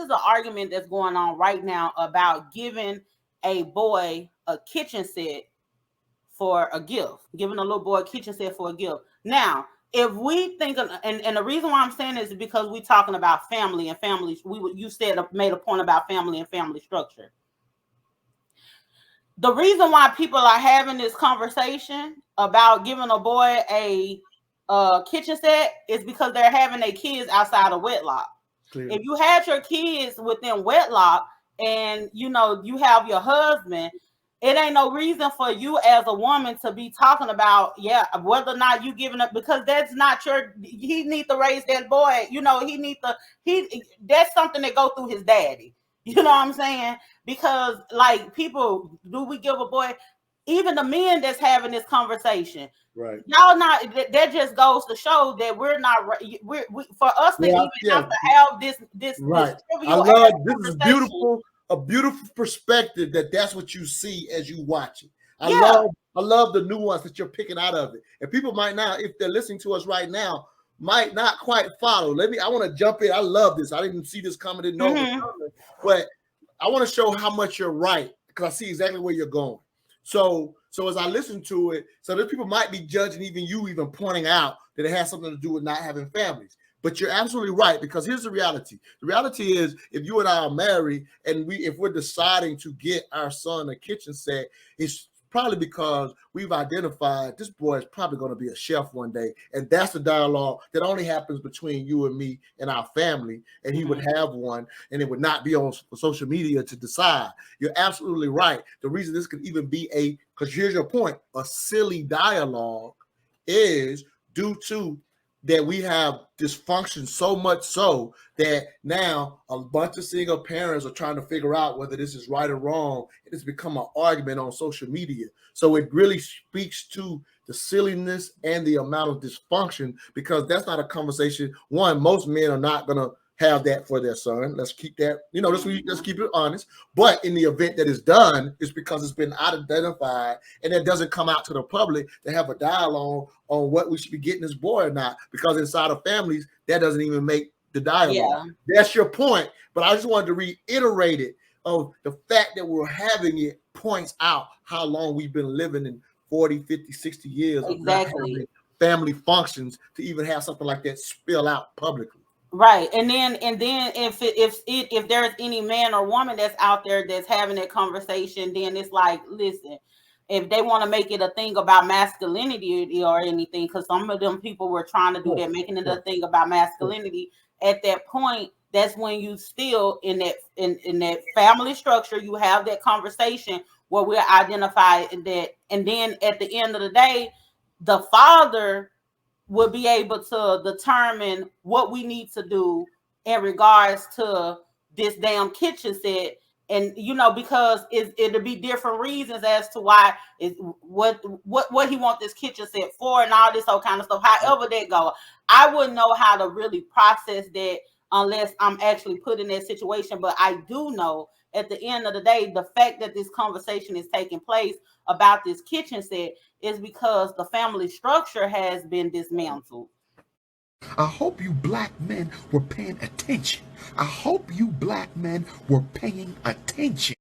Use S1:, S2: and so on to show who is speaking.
S1: is an argument that's going on right now about giving a boy a kitchen set for a gift, giving a little boy a kitchen set for a gift. Now, if we think of, and the reason why I'm saying this is because we're talking about family and families. You made a point about family and family structure. The reason why people are having this conversation about giving a boy a kitchen set is because they're having their kids outside of wedlock. Clearly. If you had your kids within wedlock and you have your husband, it ain't no reason for you as a woman to be talking about whether or not you giving up, because that's not he need to raise that boy. That's something that go through his daddy. You know what I'm saying? Because people, do we give a boy, even the men that's having this conversation, right? Y'all not, that just goes to show that we're not, for us to even have to have this
S2: right. I love this is beautiful. A beautiful perspective that's what you see as you watch it. I love the nuance that you're picking out of it. And people might not, if they're listening to us right now, might not quite follow. I want to jump in. I love this. I didn't see this coming, didn't know it was coming, but I want to show how much you're right, because I see exactly where you're going. So as I listen to it, so that people might be judging even pointing out that it has something to do with not having families. But you're absolutely right, because here's the reality. The reality is, if you and I are married and if we're deciding to get our son a kitchen set, it's probably because we've identified this boy is probably going to be a chef one day. And that's the dialogue that only happens between you and me and our family. And he would have one, and it would not be on social media to decide. You're absolutely right. The reason this could even be because here's your point, a silly dialogue is due to that we have dysfunction, so much so that now a bunch of single parents are trying to figure out whether this is right or wrong. It's become an argument on social media. So it really speaks to the silliness and the amount of dysfunction, because that's not a conversation. One, most men are not going to have that for their son. Let's keep that, let's keep it honest. But in the event that it's done, it's because it's been identified, and it doesn't come out to the public to have a dialogue on what we should be getting this boy or not, because inside of families, that doesn't even make the dialogue. Yeah. That's your point. But I just wanted to reiterate it, of the fact that we're having it points out how long we've been living in 40, 50, 60 years of not having family functions to even have something like that spill out publicly.
S1: Right. And then if there's any man or woman that's out there that's having that conversation, then it's like, listen, if they want to make it a thing about masculinity or anything, because some of them people were trying to do that, making it a thing about masculinity, at that point, that's when you still in that family structure, you have that conversation where we're identifying that, and then at the end of the day, the father will be able to determine what we need to do in regards to this damn kitchen set. And because it'll be different reasons as to why what he want this kitchen set for and all this whole kind of stuff. However that go, I wouldn't know how to really process that unless I'm actually put in that situation. But I do know at the end of the day, the fact that this conversation is taking place about this kitchen set is because the family structure has been dismantled.
S3: I hope you black men were paying attention. I hope you black men were paying attention.